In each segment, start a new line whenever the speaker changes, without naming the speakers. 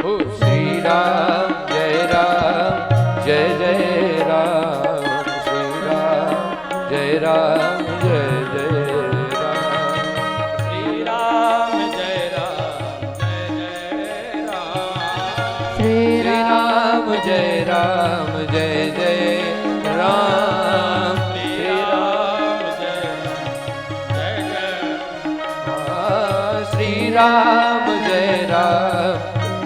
श्री राम जय जय राम, श्री राम जय जय राम, श्री राम जय जय राम, श्री राम जय जय राम, श्री राम जय श्री राम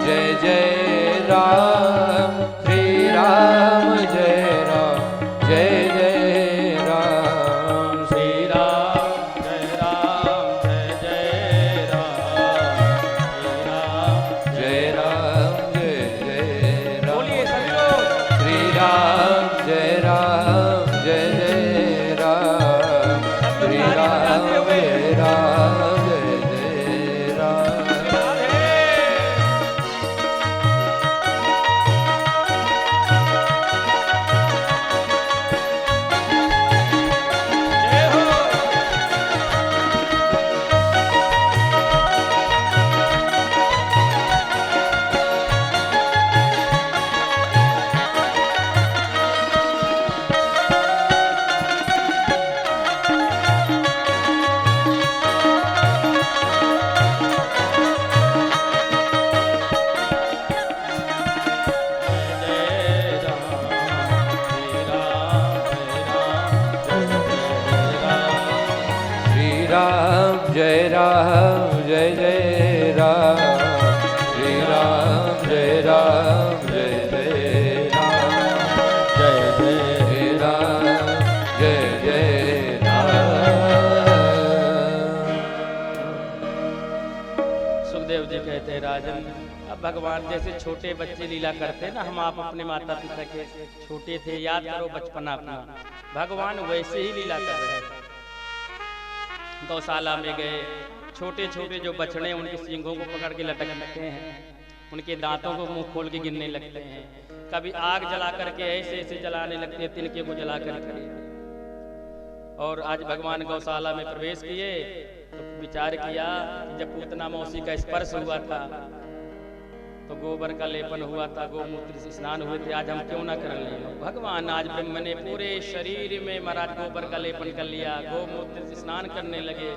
जय जय राम, श्री राम जय जय राम, श्री राम जय जय राम, श्री राम जय राम, बोलिए सभी लोग, श्री राम जय जय राम, श्री राम जय जय राम। जय जय राम, श्री राम जय जय राम, जय राम जय राम।
सुखदेव जी कहते हैं राजन, अब भगवान जैसे छोटे बच्चे लीला करते हैं ना, हम आप अपने माता पिता के छोटे थे, याद करो बचपना अपना, भगवान वैसे ही लीला कर रहे हैं। गौशाला में गए, छोटे छोटे जो बछड़े उनके सींगों को पकड़ के लटक लगते हैं, उनके दांतों को मुंह खोल के गिरने लगते हैं, कभी आग जला करके ऐसे ऐसे जलाने लगते हैं, तिनके को जला करके। और आज भगवान गौशाला में प्रवेश किए तो विचार किया कि जब पूतना मौसी का स्पर्श हुआ था तो गोबर का लेपन हुआ था, गोमूत्र से स्नान हुए थे, आज हम क्यों ना कर लें। भगवान आज ब्रह्म ने पूरे शरीर में महाराज गोबर का लेपन कर लिया, गोमूत्र से स्नान करने लगे।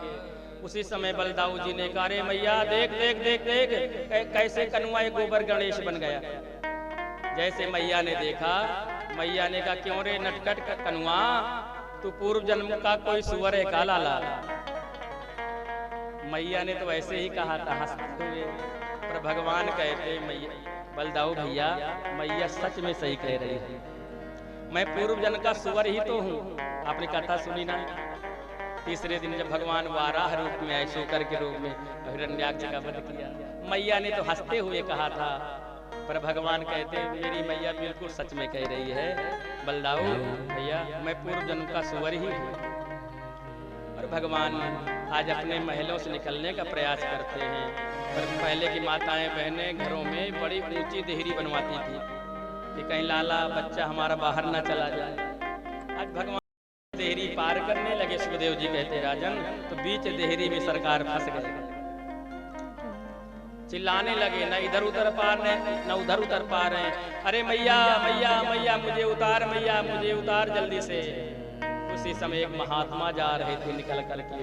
उसी समय बलदाऊ जी ने कहा, अरे मैया देख देख देख देख कैसे कनुआ एक गोबर गणेश बन गया। जैसे मैया ने देखा, मैया ने कहा, क्यों रे नटखट कनुआ, तू पूर्व जन्म का कोई सुअर है का लाला। मैया ने तो ऐसे ही कहा था हंसते हुए, पर भगवान कहते मैया, बलदाऊ भैया मैया सच में सही कह रही है, मैं पूर्व जन्म का सुअर ही तो हूँ। आपने कथा सुनी ना, तीसरे दिन जब भगवान वाराह रूप में आए, शोकर के रूप में हिरण्याक्ष का वध किया, मैया ने तो हंसते हुए कहा था, पर भगवान कहते मेरी मैया बिल्कुल सच में कह रही है, बलदाऊ भैया मैं पूर्व जन्म का सुअर ही हूँ। और भगवान आज अपने महलों से निकलने का प्रयास करते हैं, पर पहले की माताएं बहनें घरों में बड़ी ऊंची देहरी बनवाती थी कि कहीं लाला बच्चा हमारा बाहर ना चला जाए। आज भगवान देहरी पार करने लगे, सुखदेव जी कहते राजन, तो बीच देहरी में सरकार फंस गए, चिल्लाने लगे, न इधर उधर पार न उधर उधर पार है, अरे मैया मैया मैया मुझे उतार, मैया मुझे उतार जल्दी से। उसी समय एक महात्मा जा रहे थे निकल करके,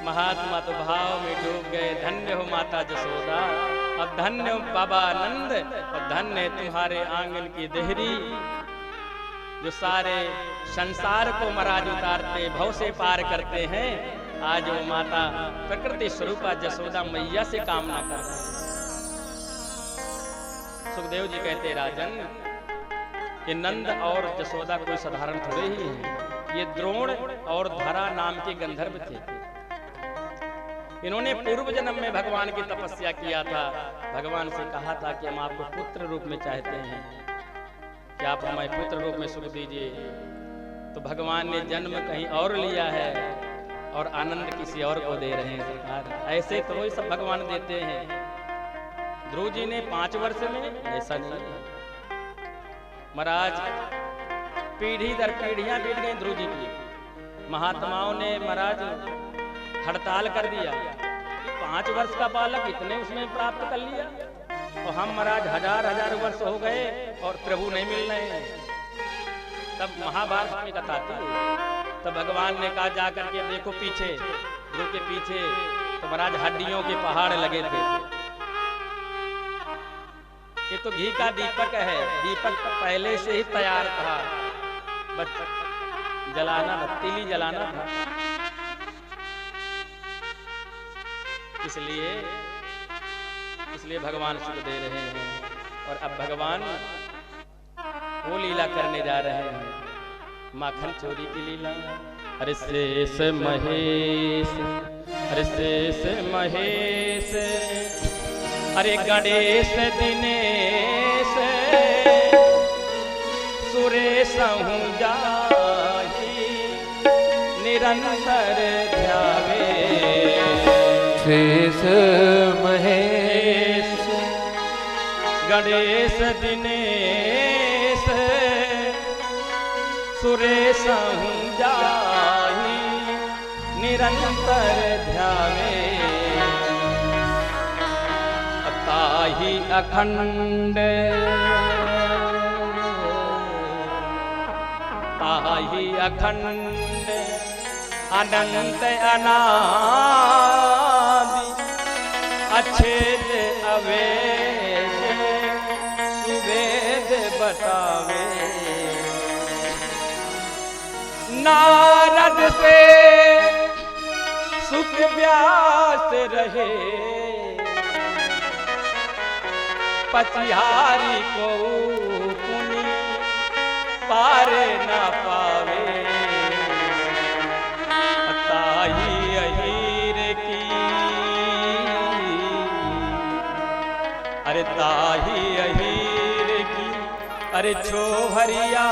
महात्मा तो भाव में डूब गए, धन्य हो माता जसोदा, अब धन्य हो बाबा आनंद, और धन्य है तुम्हारे आंगन की देहरी जो सारे संसार को महाराज उतारते भव से पार करते हैं। आज वो माता प्रकृति स्वरूपा जसोदा मैया से कामना कर। सुखदेव जी कहते राजन, ये नंद और जसोदा कोई साधारण थोड़े ही हैं, ये द्रोण और धरा नाम के गंधर्व थे। इन्होंने पूर्व जन्म में भगवान की तपस्या किया था, भगवान से कहा था कि हम आपको पुत्र रूप में चाहते हैं, कि आप हमें पुत्र रूप में सुख दीजिए। तो भगवान ने जन्म कहीं और लिया है और आनंद किसी और को दे रहे हैं सरकार। ऐसे तो वही सब भगवान देते हैं। ध्रुव जी ने 5 वर्ष में, ऐसा नहीं है महाराज, पीढ़ी दर पीढ़ियां बीत गई ध्रुव जी की। महात्माओं ने महाराज हड़ताल कर दिया, 5 वर्ष का बालक इतने उसने प्राप्त कर लिया, और हम महाराज हजार वर्ष हो गए और प्रभु नहीं मिल रहे हैं। तब महाभारत में कथा थी, तब भगवान ने कहा जाकर के देखो पीछे, ध्रुव के पीछे तो महाराज हड्डियों के पहाड़ लगे थे। ये तो घी का दीपक है, दीपक पहले से ही तैयार था, बस जलाना था, तीली जलाना था। इसलिए भगवान सुख दे रहे हैं। और अब भगवान वो लीला करने जा रहे हैं, माखन चोरी की लीला। अरे शेष महेश, अरे शेष महेश, अरे गणेश दिनेश, सुरेश हूँ जाहि निरंतर ध्यावे।
शेष महेश,
गणेश दिनेश, सुरेश हूँ जाहि निरंतर ध्यावे। ताहि अखंड, ताहि अखंड अनंत अनादि अछेद अवेद सुवेद बतावे। नारद से सुख व्यास रहे, पतिहारी को पुनि पार न पावे। ताहि अहीर की, अरे ताहि अहीर की, अरे छोहरिया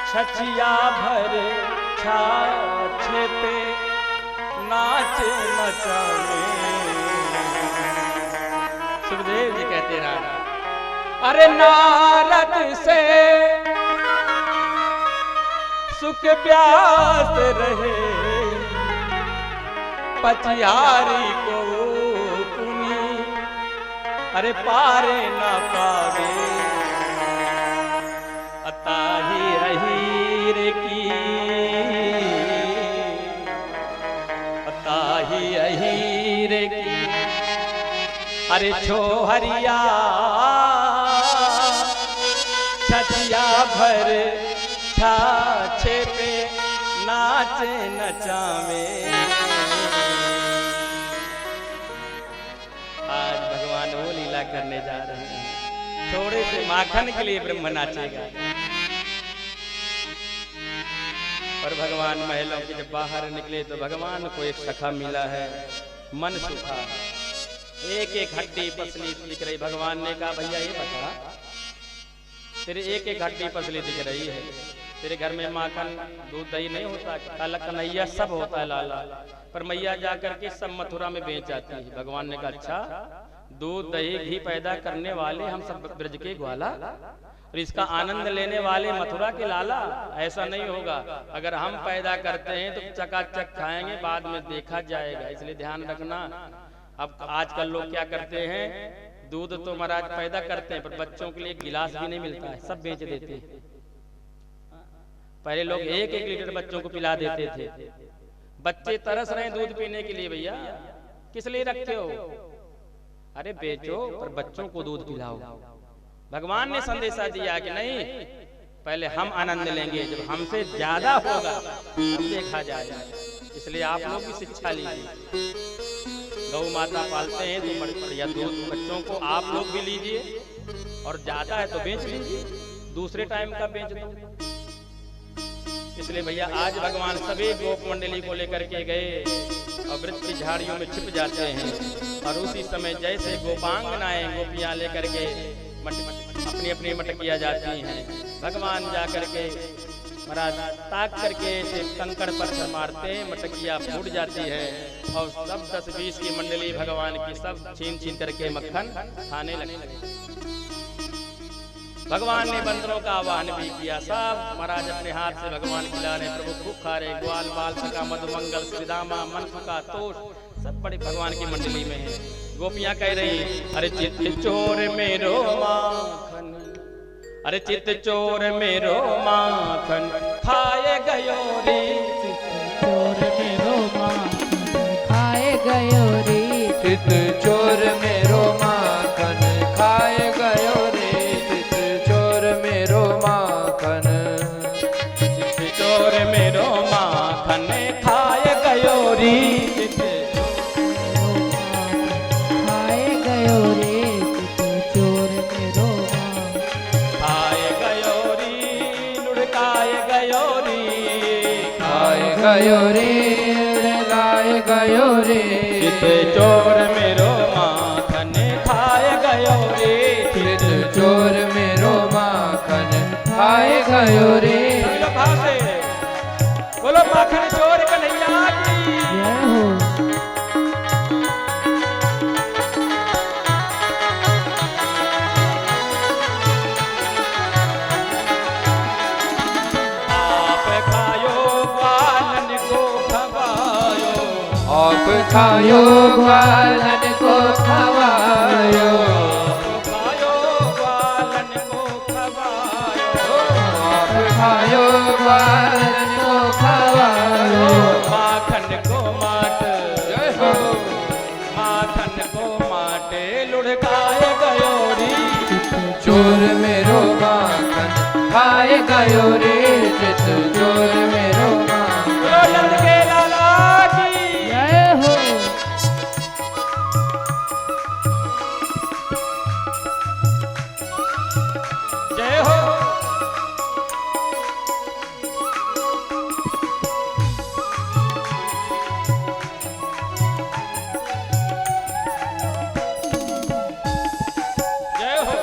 छछिया भर छाछ पे नाच नचावे। सुखदेव जी कहते हैं, अरे नारद से सुख प्यास रहे, पचियारी को पुनि अरे पारे न पावे। ताहि अहीर की, ताहि अहीर की, अरे छोहरिया छछिया भर छाछे पे नाच नचावे। आज भगवान वो लीला करने जा रहे हैं, थोड़े से माखन के लिए ब्रह्म नाचेगा। और भगवान महलों के जब बाहर निकले तो भगवान को एक सखा मिला है, मन सुखा, एक एक हड्डी पसली दिख रही। भगवान ने कहा भैया ये बता, तेरे एक एक हड्डी पसली दिख रही है, तेरे घर में माखन दूध दही नहीं होता, काला कन्हैया सब होता है लाला, पर मैया जाकर के सब मथुरा में बेच जाती है। भगवान ने कहा अच्छा, दूध दही घी पैदा करने वाले हम सब ब्रज के ग्वाला, और इसका आनंद लेने वाले मथुरा के लाला, ऐसा नहीं होगा। अगर हम पैदा करते हैं तो चकाचक खाएंगे, बाद में देखा जाएगा, इसलिए ध्यान रखना। अब आजकल लोग क्या करते हैं, दूध तो महाराज पैदा करते हैं पर बच्चों के लिए गिलास भी नहीं मिलता है, सब बेच देते हैं। पहले लोग एक एक लीटर बच्चों को पिला देते थे। बच्चे तरस रहे दूध पीने के लिए, भैया किस लिए रखते हो? अरे बेचो पर बच्चों को दूध पिलाओ। भगवान ने संदेशा दिया कि नहीं, पहले हम आनंद लेंगे, जब हमसे ज्यादा होगा तब देखा जाएगा। इसलिए आप लोग भी शिक्षा लीजिए, गौ माता पालते हैं तो बढ़िया दूध बच्चों को आप लोग भी लीजिए, और ज्यादा है तो बेच लीजिए, दूसरे टाइम का बेच दो। इसलिए भैया आज भगवान सभी गोप मंडली को लेकर के गए और वृक्ष की झाड़ियों में छिप जाते हैं, और उसी समय जैसे गोपांगनाएं गोपियां लेकर के अपनी अपनी मटकिया जाती हैं, भगवान जा करके महाराज ताक करके ऐसे कंकड़ पर मारते हैं, मटकिया फूट जाती है, और सब 10-20 की मंडली भगवान की सब छीन छीन करके मक्खन खाने लगे। भगवान ने बंदरों का आह्वान भी किया, सब महाराज अपने हाथ से भगवान खिला रहे, प्रभु खूब खा रहे, ग्वाल बाल सका मधुमंगल श्रीदामा मनसुका तोष सब बड़े भगवान की मंडली में है। गोपियां कह रही, अरे चित चोर मेरो माखन, अरे चित चोर मेरो माखन खाए गयो रे,
चोर मेरो माखन खाए गयो रे,
चित चोर मेरो माखन खाए गयो रे, चित चोर मेरो माखन,
चित चोर मेरो माखन खाए गयो रे, चित
खाए गयो रे, चित चोर मेरो माखन
खाए गयो रे, लुढ़काए गयो रे,
खाए गयो रे, लाए गयो रे,
चित चोर मेरो माखन खाए गयो रे,
चित चोर मेरो माखन खाए गयो रे।
बोलो माखन चोर कन्हैया की
जय हो।
आप खायो ग्वालन को खवायो,
आप खायो ग्वालन को खवायो,
खायो ग्वालन को खवायो,
आप खायो ग्वालन को खवायो,
माखन को माट,
जय हो,
माखन को माटे लुढ़काए गयो रे,
चोर मेरो माखन खाए गयो रे, चित चोर मेरो माखन।
बोलो नंद के लाला की
जय हो।
जय हो। जय हो।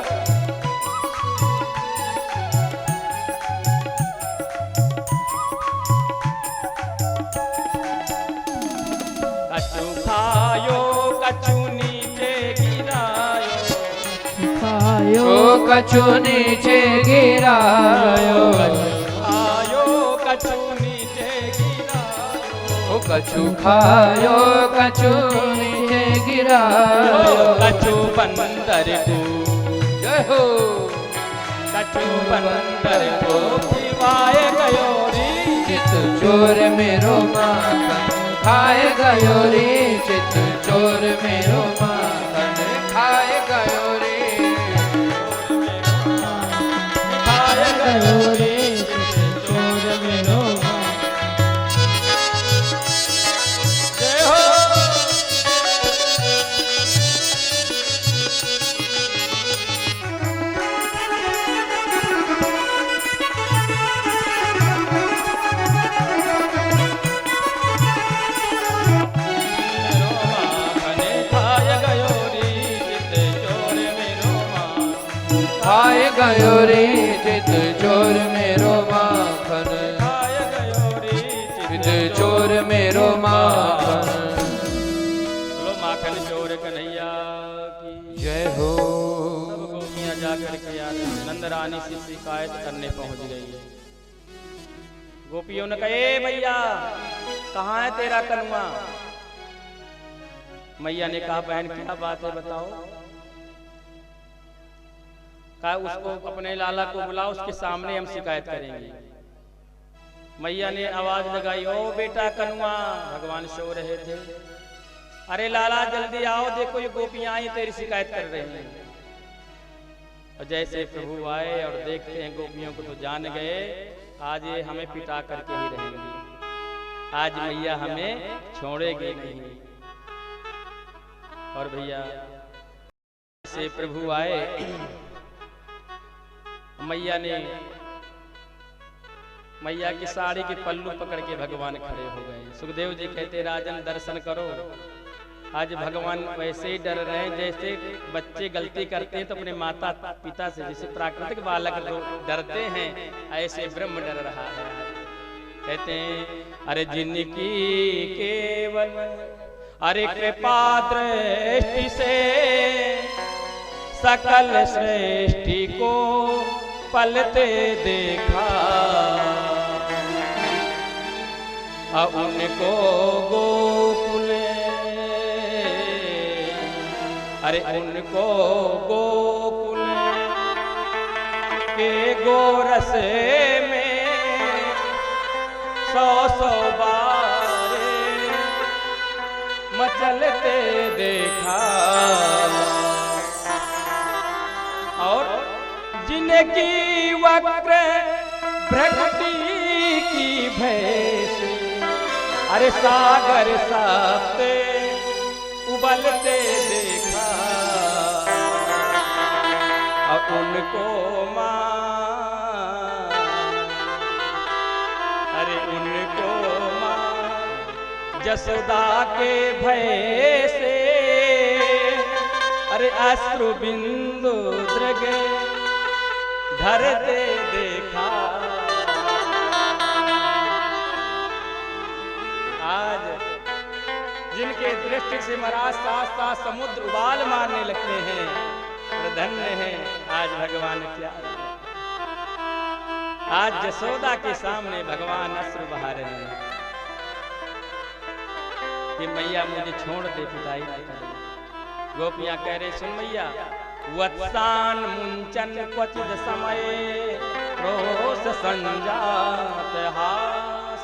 कछु खायो कछु नीचे गिरायो,
खायो
ओ कछु नीचे गिरायो,
खायो कछु नीचे गिरायो,
ओ कछु खायो कछु नीचे गिरायो,
कछु बंदर को,
जय हो,
कछु बंदर को खिवाए गयो रे,
चित चोर मेरो माखन खाए गयो रे, चित चोर मेरो माखन खाए गयो रे,
खाए
गयो
गयो
रे, चित चोर मेरो माखन
जय हो। मेरो माखन खाए गयो रे, चित चोर मेरो माखन
खाए गयो रे, चित चोर मेरो माखन,
खाए गयो रे,
चित चोर मेरो माखन।
बोलो माखन चोर कन्हैया की
जय हो,
सब गोपियां जाकर के यार नंद रानी से शिकायत करने पहुंच गई है। गोपियों ने कहा, ए भैया कहाँ है तेरा कनुआ? मैया ने कहा, बहन क्या बात है बताओ। कहा उसको अपने लाला को बुलाओ, उसके सामने हम शिकायत करेंगे। मैया ने आवाज लगाई, ओ बेटा कनुआ। भगवान सो रहे थे। अरे लाला जल्दी आओ, देखो ये गोपियां आई तेरी शिकायत कर रही हैं। और जैसे प्रभु आए और देखते हैं गोपियों को तो जान गए आज ये हमें पिटा करके ही रहेंगी, आज मैया हमें छोड़ेगी नहीं। और भैया से प्रभु आए, मैया की साड़ी के पल्लू पकड़ के भगवान खड़े हो गए। सुखदेव जी कहते, राजन दर्शन करो। आज भगवान वैसे ही डर रहे हैं जैसे बच्चे गलती करते हैं तो अपने माता पिता से, जैसे प्राकृतिक बालक डरते हैं, ऐसे ब्रह्म डर रहा है। कहते हैं, अरे जिनकी केवल अरे कृपा दृष्टि से सकल सृष्टि को पलते देखा, उनको गोकुल अरे उनको गोकुल के गोरस में 100 बारे मचलते देखा, और जिनकी वक्र भ्रगटी की भैंस अरे सागर साते उबलते देखा, और उनको जसोदा के भय से अरे अश्रु बिंदु दृग धरते देखा। आज जिनके दृष्टि से महाराज साथ साथ समुद्र उबाल मारने लगते हैं, धन्य है आज भगवान क्या, आज जसोदा के सामने भगवान अश्रु बहा रहे हैं कि मैया मुझे छोड़ दे, पिताई न करे। गोपियां कह रहे सुन मैया, वत्सान मुंचन क्वचिद समय रोष संजात हास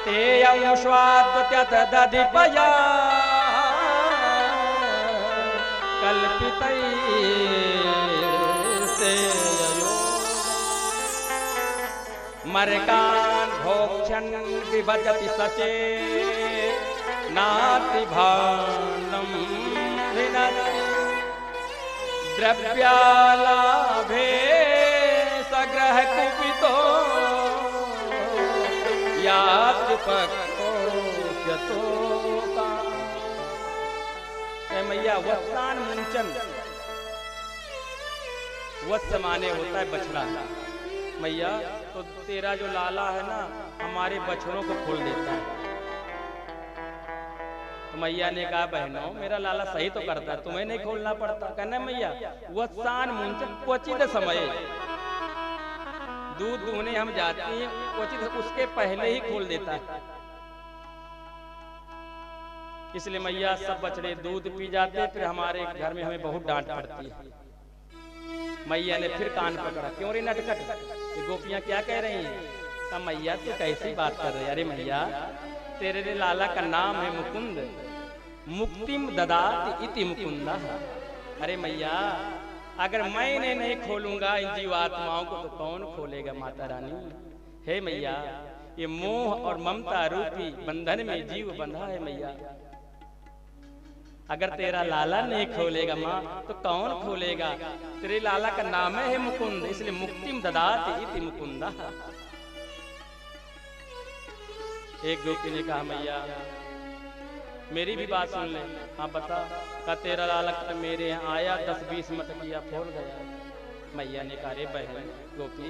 तेयं स्वाद्वत्यत दधिपया कल्पितै से मर्गान भोक्षण विभजति सचे नाति भानम विनति द्रव्यालाभे सग्रह कुपितो याति पक्को यतोका। मैया वत्सान मुंचन, वत्स माने होता है बछड़ा। मैया तो तेरा जो लाला है ना हमारे बछड़ों को खोल देता है। तो मैया ने कहा बहनों मेरा लाला सही तो करता है, तुम्हें नहीं खोलना पड़ता। कहना मैया वत्सान मुंचन क्वचित समय, दूध दूहने हम जाते हैं क्वचित उसके पहले ही खोल देता है। इसलिए मैया सब बछड़े दूध पी जाते, फिर हमारे घर में हमें बहुत डांट पड़ती है। मैया ने फिर कान पकड़ा, क्यों रे नटखट, ये गोपियां क्या कह रही हैं? कहा मैया तू कैसी बात कर रही है? अरे मैया तेरे लाला का नाम है मुकुंद, मुक्तिम ददात इति मुकुंदा। अरे मैया अगर मैंने नहीं खोलूंगा इन जीवात्माओं को तो कौन खोलेगा माता रानी? हे मैया ये मोह और ममता रूपी बंधन में जीव बंधा है मैया, अगर तेरा लाला नहीं खोलेगा माँ तो कौन खोलेगा? तेरे लाला का नाम है मुकुंद, इसलिए मुक्तिम ददाति इति मुकुंदा। एक गोपी ने कहा मैया मेरी भी बात सुन ले। हाँ बता। का तेरा लाला मेरे यहाँ आया 10-20 मटकिया फोड़ गया। मैया ने कहा रे बहन गोपी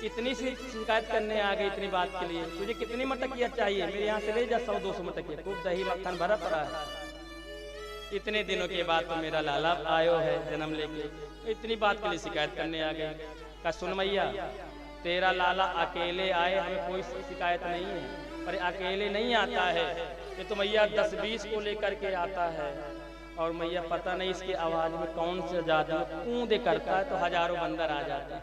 इतनी सी शिकायत करने आ गई इतनी बात के लिए, तुझे कितनी मटकिया चाहिए? मेरे यहाँ से ले जा 100-200 मटकिया, खूब दही मक्खन भरा पड़ा है। इतने दिनों के बाद तो मेरा लाला आयो है जन्म लेके, इतनी बात के लिए शिकायत करने आ गए। कहा सुन मैया तेरा लाला अकेले आए हमें कोई शिकायत नहीं है, पर अकेले नहीं आता है, ये तो मैया 10-20 को लेकर के आता है। और मैया पता नहीं इसकी आवाज में कौन से जादू कूदे करता है तो हजारों बंदर आ जाते हैं।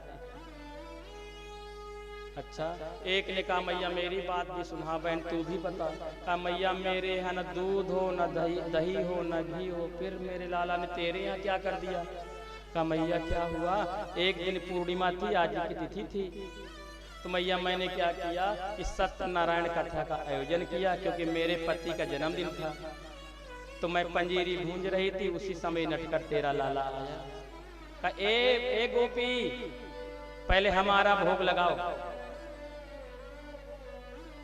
अच्छा एक ने कहा मैया मेरी बात भी सुना बहन तू भी बता। कहा मैया मेरे यहाँ न दूध हो न दही हो न घी हो, फिर मेरे लाला ने तेरे यहाँ क्या कर दिया? कहा मैया क्या हुआ, एक दिन पूर्णिमा थी, आज की तिथि थी, तो मैया मैंने क्या किया कि सत्यनारायण कथा का आयोजन किया, क्योंकि मेरे पति का जन्मदिन था। तो मैं पंजीरी भूंज रही थी, उसी समय नटकर तेरा लाला आया। कहा ए गोपी पहले हमारा भोग लगाओ।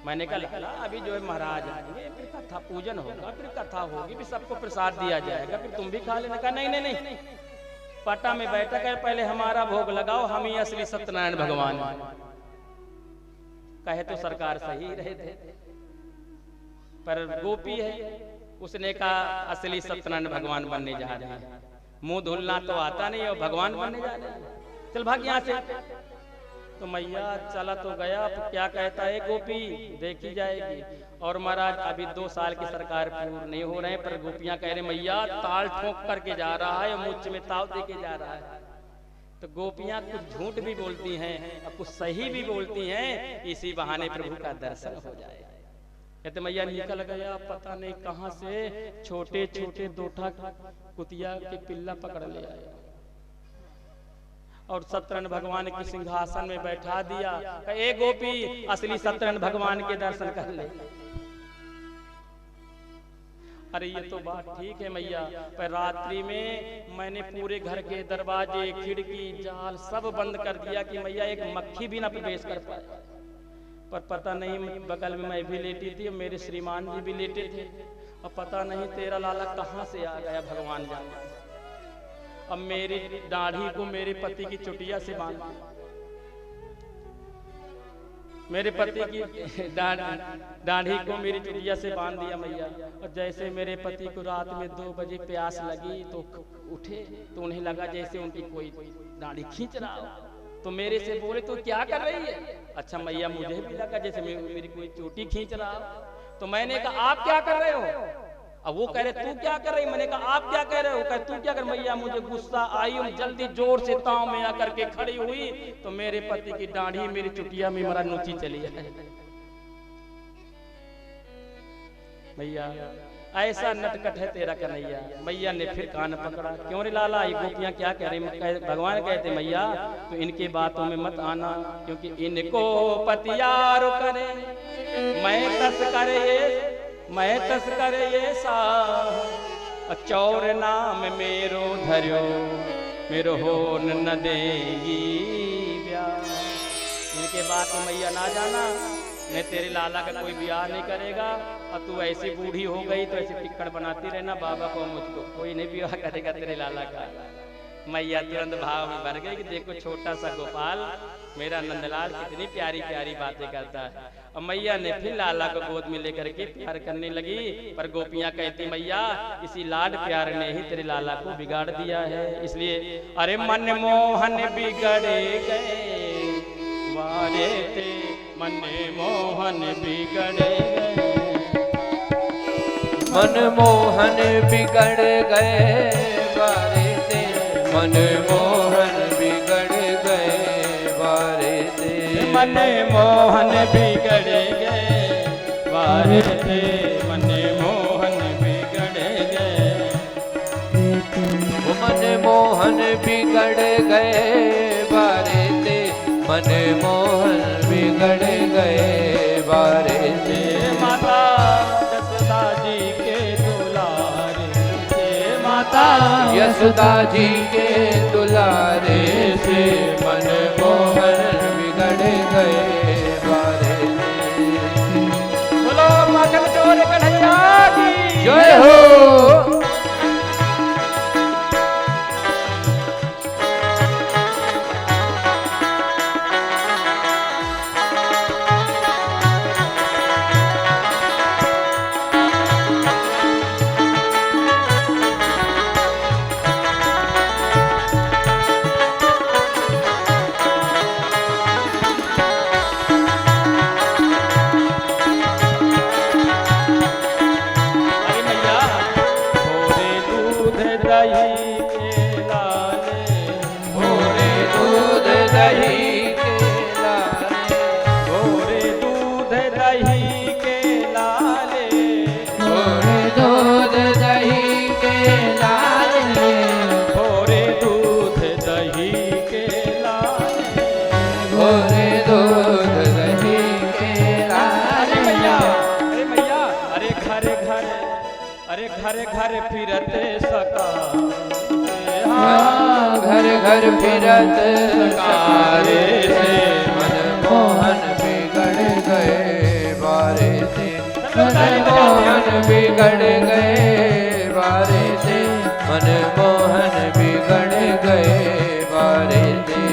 मैंने कहा लाला अभी जो है महाराज आएंगे, फिर कथा पूजन होगा, फिर कथा होगी, फिर सबको प्रसाद दिया जाएगा, फिर तुम भी खा लेना। कहा नहीं नहीं नहीं, पटा में बैठक है, पहले हमारा भोग लगाओ, हम ही असली सत्यनारायण भगवान। कहे तो सरकार सही रहे थे, पर गोपी है, उसने कहा असली सत्यनारायण भगवान बनने जा रहे हैं। मुंह धुलना तो आता नहीं और भगवान बनने जा रहे हैं, चल भाग यहाँ से। तो मैया चला तो गया, अब क्या कहता है गोपी देखी जाएगी। और महाराज अभी 2 साल की सरकार पूर्ण नहीं हो रहे हैं, पर गोपियां कह रहे मैया ताल ठोक करके जा रहा है, मुझ में ताव दे के जा रहा है। तो गोपियां कुछ झूठ भी बोलती हैं और कुछ सही भी बोलती हैं, इसी बहाने प्रभु का दर्शन हो जाए। कहते मैया निकल गया, पता नहीं कहां से छोटे छोटे 2 कुतिया के पिल्ला पकड़ ले आया और सत्यनारायण भगवान के सिंहासन में बैठा दिया। ए गोपी असली सत्यनारायण भगवान के दर्शन कर ले। अरे ये तो बात ठीक है मैया, पर रात्रि में मैंने पूरे घर के दरवाजे खिड़की जाल सब बंद कर दिया कि मैया एक मक्खी भी ना प्रवेश कर पाए। पर पता नहीं बगल में मैं भी लेटी थी, मेरे श्रीमान जी भी लेटे थे, और पता नहीं तेरा लाला कहाँ से आ गया भगवान जाने। अब मेरी दाढ़ी को मेरे पति की चुटिया से बांध, मेरे पति की दाढ़ी को मेरी चुटिया से बांध दिया मैया। और जैसे मेरे पति को रात में 2 बजे प्यास लगी तो उठे, तो उन्हें लगा जैसे उनकी कोई दाढ़ी खींच रहा हो, तो मेरे से बोले तो क्या कर रही है। अच्छा मैया मुझे भी लगा जैसे मेरी कोई चोटी खींच रहा हो, तो मैंने कहा आप क्या कर रहे हो। अब वो कह रहे तू क्या कर रही, मैंने कहा आप क्या कह रहे हो। कह तू क्या कर। मैया मुझे गुस्सा आई और जल्दी जोर से ताव में आकर के खड़ी हुई, तो मेरे पति की दाढ़ी मेरी चुटिया में मेरा नोची चली है। मैया ऐसा नटखट है तेरा कन्हैया। मैया ने फिर कान पकड़ा, क्यों रे लाला ये गोपियां क्या कह रही। भगवान कहते मैया तो इनके बातों में मत आना, क्योंकि इनको पतियार करे मैं तस करे ये सा चौर नाम मेरो धर्यो मेरो हो न देगी ब्याह। इनके बात में मैया ना जाना, मैं तेरे लाला का कोई ब्याह नहीं करेगा, और तू ऐसी बूढ़ी हो गई तो ऐसी टिक्कड़ बनाती रहना, बाबा को मुझको कोई नहीं ब्याह करेगा तेरे लाला का। मैया तुरंत भाव में भर गई कि देखो छोटा सा गोपाल मेरा नंदलाल कितनी प्यारी प्यारी बातें करता है। और मैया ने फिर लाला को गोद में लेकर के प्यार करने लगी, पर गोपियां कहती मैया इसी लाड प्यार ने ही तेरे लाला को बिगाड़ दिया है। इसलिए अरे मन मोहन बिगड़े गए वारे थे, मन मोहन बिगड़े गए,
मन मोहन बिगड़ गए बारे थे, मन मोहन बिगड़ गए बारे थे,
मन मोहन बिगड़ गए बारे थे, मन मोहन बिगड़ गए,
मन मोहन बिगड़ गए बारे थे, मन मोहन बिगड़ गए बारे थे।
माता यशोदा जी के दुलारे से, माता
यशोदा जी के दुलारे से, मन मोहन बिगड़ गए बारे थे।
बोलो माखन चोर कन्हैया की
जय हो।
घर फिरते सका,
घर घर फिरत सकारे से, मन मोहन बिगड़ गए बारे से, मन मोहन बिगड़ गए बारे से, मन मोहन बिगड़ गए बारे से।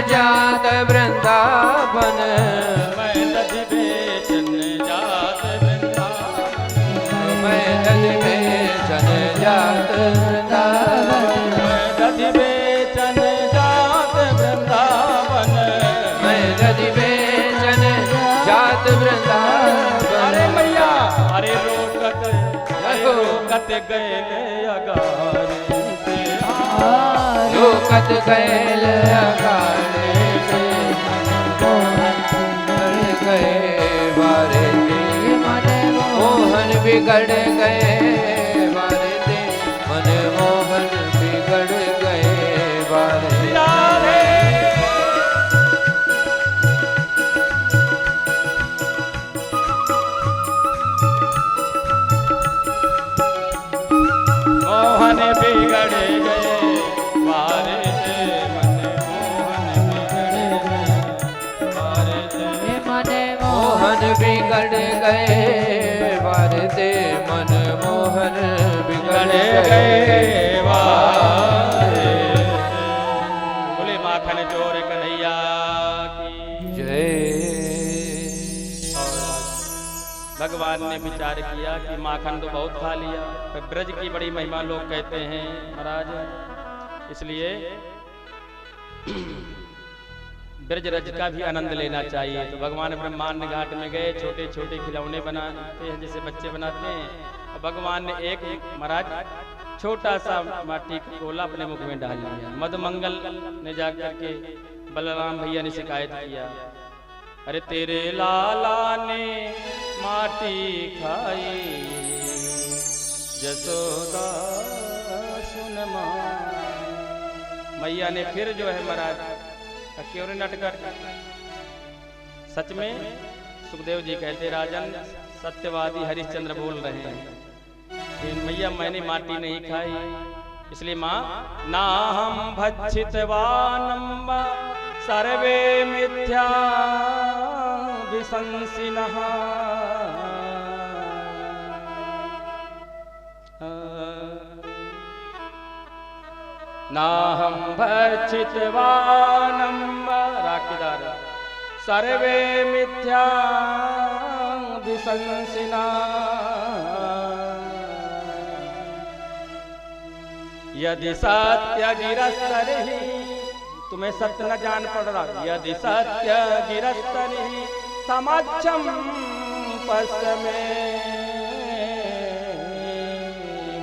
जात वृंदावन
मैं दध बेचन जात वृंदावन
मैं दध बेचन जात वृंदावन
मैं दध बेचन जात वृंदावन
मैं दध बेचन जात वृंदावन
अरे मैया अरे रोकत गए अगारे से
रोकत गैल अगाड़े से बिगड़ गए बारे दे मोहन बिगड़ गए बारे दे मन मोहन बिगड़ गए बारे
मोहन बिगड़ गए बारे से मन मोहन बिगड़ गए बारे से
मोहन बिगड़ गए बारे दे मन मोहन बिगड़ गए
बारे बोले माखन चोर कन्हैया की
जय।
भगवान ने विचार किया कि माखन तो बहुत खा लिया, पर ब्रज की बड़ी महिमा लोग कहते हैं महाराज, इसलिए ब्रज रज का भी आनंद लेना चाहिए। तो भगवान ब्रह्मांड घाट में गए, छोटे छोटे खिलौने बनाते हैं जैसे बच्चे बनाते हैं, और भगवान ने एक महाराज छोटा सा माटी का गोला अपने मुख में डाल लिया। मधुमंगल ने जाकर के बलराम भैया ने शिकायत किया, अरे तेरे लाला ने माटी खाई, जसोदा सुन मां। मैया ने फिर जो है महाराज क्यों नटकर, सच में सुखदेव जी कहते राजन सत्यवादी हरिश्चंद्र बोल रहे हैं कि मैया मैंने माटी नहीं खाई, इसलिए माँ ना हम भक्षितवानम सर्वे मिथ्या विशंसिनः नाहं भक्षितवानं राखीदार सर्वे मिथ्या विशंसिनः यदि सत्य गिरस्तरिहि, तुम्हें सत्य न जान पड़ रहा, यदि सत्य गिरस्तरिहि समक्षम पश्चिमे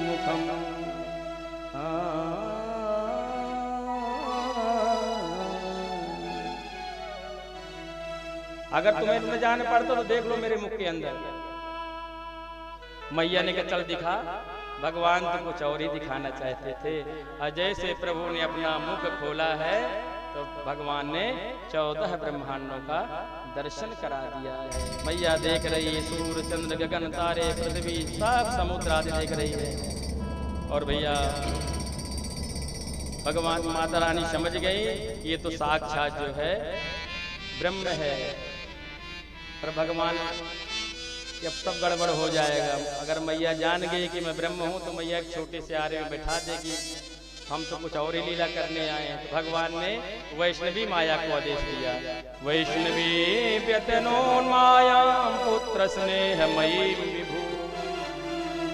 मुखम। अगर तुम्हें न जान पड़ता तो देख लो मेरे मुख के अंदर। मैया ने कहा चल दिखा। भगवान तो कुछ और ही दिखाना चाहते थे, और जैसे प्रभु ने अपना मुख खोला है तो भगवान ने 14 ब्रह्मांडों का दर्शन करा दिया है। मैया देख रही है सूर्य चंद्र गगन तारे पृथ्वी सब समुद्र आदि देख रही है। और भैया भगवान माता रानी समझ गई ये तो साक्षात जो है ब्रह्म है। पर भगवान अब सब गड़बड़ हो जाएगा, अगर मैया जान गई कि मैं ब्रह्म हूँ तो मैया एक छोटे से आरे में बैठा देगी, हम तो कुछ और ही लीला करने आए हैं। तो भगवान ने वैष्णवी माया को आदेश दिया, वैष्णवी व्यतनोन्मायां पुत्र स्नेह मयि विभू,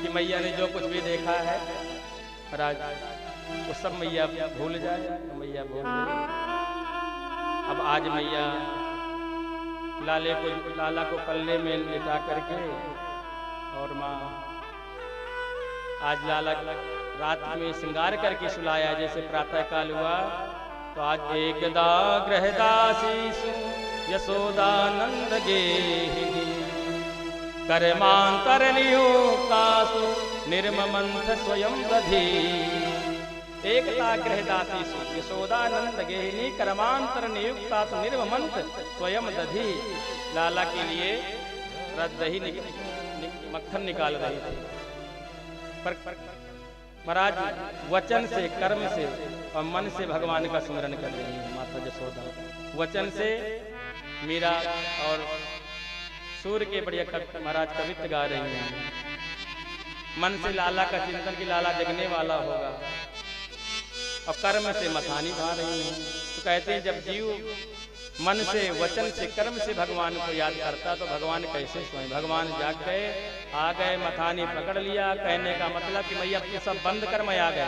कि मैया ने जो कुछ भी देखा है महाराज वो सब मैया भूल जाए। मैया भूल गई। अब आज मैया लाला को पल्ले में लिटा करके, और माँ आज लाला रात में श्रृंगार करके सुलाया। जैसे प्रातः काल हुआ तो आज एकदा गृहदासीसु यशोदानंद गेहिनी कर्मांतर नियुक्तासु निर्ममंथ स्वयं दधी। एकता गृहदासीसु यशोदानंद गेहिनी कर्मांतर नियुक्तासु निर्ममंथ स्वयं दधी। लाला के लिए दही मक्खन निकाल रही थी, पर महाराज वचन से कर्म से और मन से भगवान का स्मरण कर रही है माता यशोदा। वचन से मीरा और सूर्य के बढ़िया महाराज कवित्व गा रही हैं, मन से लाला का चिंतन कि लाला जगने वाला होगा, और कर्म से मथानी भा रही हैं। तो कहते हैं जब जीव मन से, वचन से, कर्म से भगवान को याद करता तो भगवान कैसे सोए। भगवान जाग गए, आ गए, मथानी पकड़ लिया। कहने का मतलब कि मैया तू सब बंद कर, मैं आ गया।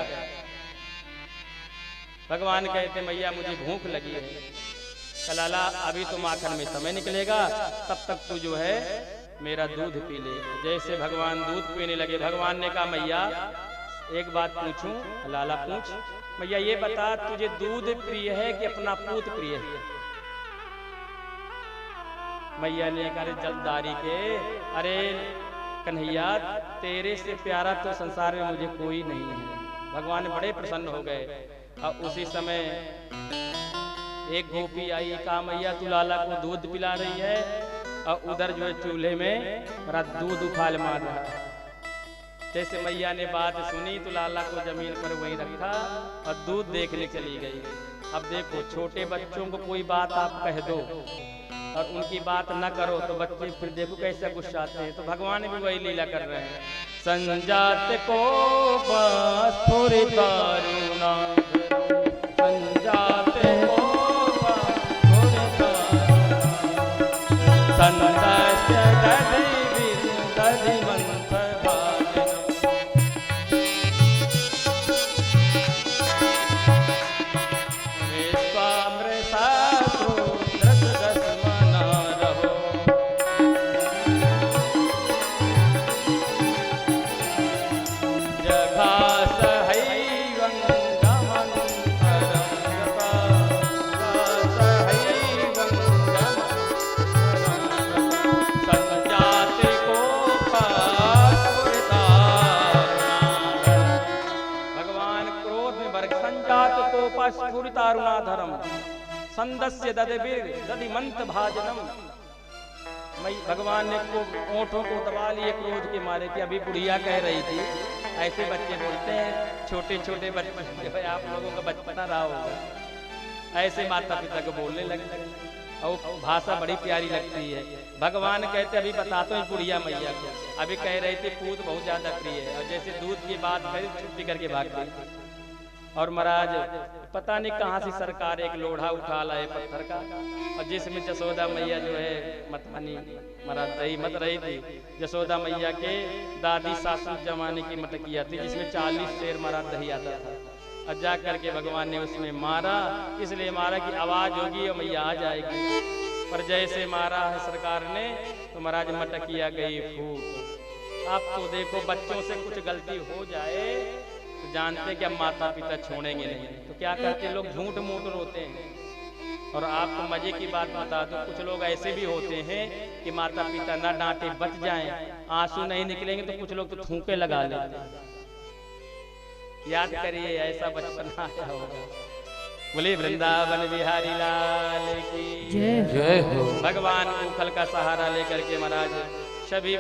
भगवान कहते मैया मुझे भूख लगी है। लाला अभी तो माखन में समय निकलेगा, तब तक तू जो है मेरा दूध पी ले। जैसे भगवान दूध पीने लगे, भगवान ने कहा मैया एक बात पूछूं? लाला पूछ। मैया ये बता तुझे दूध प्रिय है कि अपना पूत प्रिय है? मैया ने कहा जलदारी के, अरे कन्हैया तेरे से प्यारा तो संसार में मुझे कोई नहीं है। भगवान बड़े प्रसन्न हो गए। और उसी समय एक गोपी आई, कहा मैया तू लाला को दूध पिला रही है और उधर जो है चूल्हे में मेरा दूध उखाल मार रहा है। जैसे मैया ने बात सुनी तो लाला को जमीन पर वहीं रखा और दूध देखने चली गई। अब देखो छोटे बच्चों को कोई बात आप कह दो और उनकी बात न करो तो बच्चे फिर देखो कैसे गुस्साते हैं। तो भगवान भी वही लीला कर रहे हैं। संजात को बस थोड़ी दारुणा, संजात को बस थोड़ी दारुणा, संदस्य दधि दधि मंथ भाजन। विश्वाम्र शास्त्रो दस दस मना रहो, जघास हैवं गमन्तरं गता, जघास हैवं गमन्तरं गता, संजाति भगवान क्रोध में भर संजात कोपस्फुरितारुणाधरम संदस्य दधिभिर दधिमंत भाजनम। मैं भगवान ने को ओंठों को दबा लिए क्रोध के मारे कि अभी बुढ़िया कह रही थी। ऐसे बच्चे बोलते हैं, छोटे छोटे बच्चे जो है आप लोगों का बचपना रहा होगा, ऐसे माता पिता को बोलने लगे और भाषा बड़ी प्यारी लगती है। भगवान कहते अभी बताते हैं बुढ़िया मैया को, अभी कह रहे थे पूत बहुत ज्यादा प्रिय है। और जैसे दूध की बात फिर छुट्टी करके भाग गई। और महाराज पता नहीं कहाँ से सरकार एक लोढ़ा उठा लाए पत्थर का, और जिसमें जसोदा मैया जो है मतवानी महाराज दही मत रही थी। जसोदा मैया के दादी सासू जमाने की मटकिया थी जिसमें 40 शेर महाराज दही आता था। और जा करके भगवान ने उसमें मारा, इसलिए मारा कि आवाज होगी और मैया आ जाएगी। पर जैसे मारा है सरकार ने तो महाराज मटकिया गई फूट। अब तो देखो बच्चों से कुछ गलती हो जाए तो जानते कि अब माता पिता छोड़ेंगे नहीं, तो क्या करते लोग झूठ मूठ रोते हैं। और आपको मजे की बात बता दो, कुछ लोग ऐसे भी होते हैं कि माता पिता ना डांटे बच जाएं, आंसू नहीं निकलेंगे तो कुछ लोग तो थूके लगा लेते हैं। याद करिए ऐसा बचपन आया होगा। बोले वृंदावन बिहारी लाल की
जय हो।
भगवान उखल का सहारा लेकर के महाराज सभी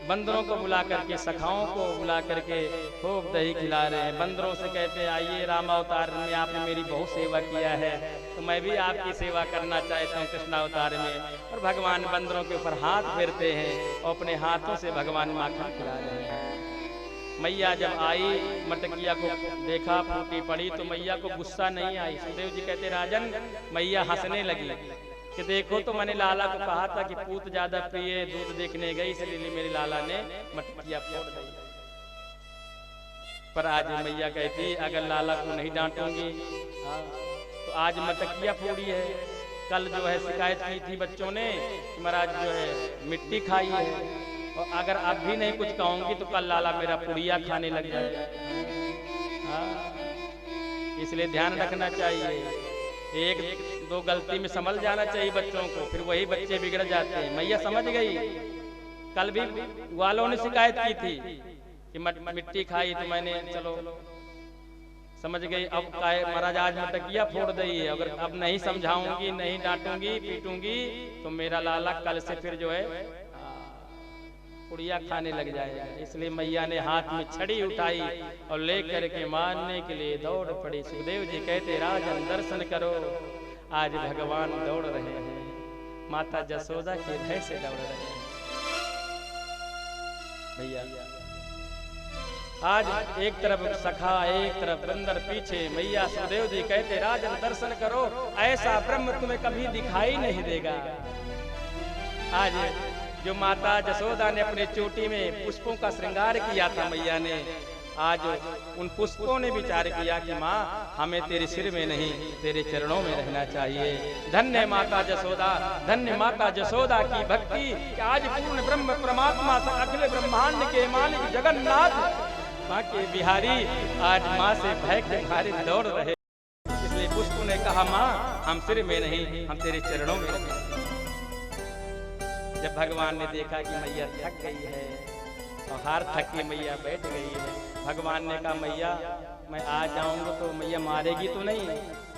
बंदरों को बुला करके, सखाओं को बुला करके खूब दही खिला रहे हैं। बंदरों से कहते हैं आइए रामावतार में आपने मेरी बहुत सेवा किया है तो मैं भी आपकी सेवा करना चाहता हूँ कृष्णावतार में। और भगवान बंदरों के ऊपर हाथ फेरते हैं और अपने हाथों से भगवान माखन खिला रहे हैं। मैया जब आई मटकिया को देखा फूटी पड़ी तो मैया को गुस्सा नहीं आई। सुखदेव जी कहते राजन मैया हंसने लगी कि देखो तो मैंने लाला को कहा था कि पूत ज्यादा प्रिय, दूध देखने गई इसलिए मेरे लाला ने मटकिया फोड़ दी। पर आज मैया कहती अगर लाला को नहीं डांटूंगी तो आज मटकिया फोड़ी है। कल जो है शिकायत की थी बच्चों ने महाराज जो है मिट्टी खाई है, और अगर अब भी नहीं कुछ कहूंगी तो कल लाला मेरा पुड़िया खाने लग जाएगा। इसलिए ध्यान रखना चाहिए, एक दो गलती में समझ जाना चाहिए बच्चों को, फिर वही बच्चे बिगड़ जाते हैं। मैया समझ गई। कल भी वालों ने शिकायत की थी कि मिट्टी खाई तो मैंने चलो समझ गई। अब महाराज आज मटकिया फोड़ दी है, अगर अब नहीं समझाऊंगी, नहीं डांटूंगी, पीटूंगी तो मेरा लाला कल से फिर जो है पुड़िया खाने लग जाएगा। इसलिए मैया ने हाथ में छड़ी उठाई और लेकर के मारने के लिए दौड़ पड़ी। सुखदेव जी कहते राजन दर्शन करो, आज भगवान दौड़ रहे हैं, माता जसोदा के भय से दौड़ रहे हैं। भैया आज एक तरफ सखा एक तरफ बंदर पीछे, मैया सुखदेव जी कहते राजन दर्शन करो, ऐसा ब्रह्म तुम्हें कभी दिखाई नहीं देगा। आज जो माता जसोदा ने अपने चोटी में पुष्पों का श्रृंगार किया था मैया ने, आज उन पुष्पों ने विचार किया कि माँ हमें तेरे सिर में नहीं तेरे चरणों में रहना चाहिए। धन्य माता जसोदा, धन्य माता जसोदा की भक्ति कि आज पूर्ण ब्रह्म परमात्मा अखिल ब्रह्मांड के मालिक जगन्नाथ माँ के बिहारी आज माँ से भय के मारे दौड़ रहे। इसलिए पुष्प ने कहा माँ हम सिर में नहीं हम तेरे चरणों में रहेंगे। जब भगवान ने देखा कि मैया थक गई है और हार थक के मैया बैठ गई है, भगवान ने कहा मैया मैं आ जाऊंगा तो मैया मारेगी तो नहीं?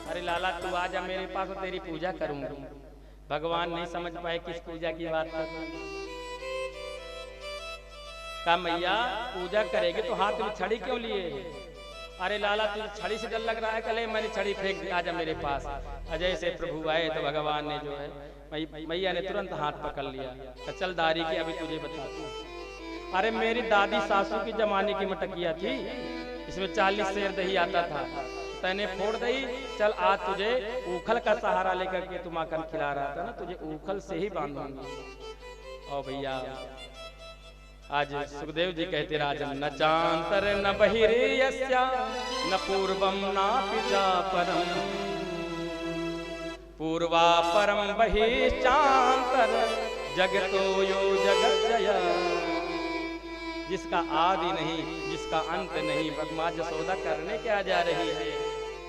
अरे लाला तू आ जा मेरे पास और तेरी पूजा करूंगा। भगवान नहीं समझ पाए किस पूजा की बात कर। कहा मैया पूजा करेगी तो हाथ में छड़ी क्यों लिए? अरे लाला तुझे छड़ी से डर लग रहा है, कल मैंने छड़ी फेंक दी, आजा मेरे पास। अजय से प्रभु आए तो भगवान ने जो है मैया ने तुरंत हाथ पकड़ लिया। चल दारी की अभी तुझे बताती हूँ। अरे मेरी दादी सासू की जमाने की मटकिया थी, इसमें 40 सेर दही आता था, तैने फोड़ दही, चल आज तुझे ऊखल का सहारा लेकर के तुम आकर खिला रहा था ना, तुझे ऊखल से ही बांधूंगी। और भैया आज सुखदेव जी कहते राजन न चांतर न बहिर्यस्या न पूर्वम ना पिता परम पूर्वा परम बहिश्चांतर जगतो यो जगत जय। जिसका आदि नहीं जिसका अंत नहीं, भगवान जसोदा करने क्या जा रही है?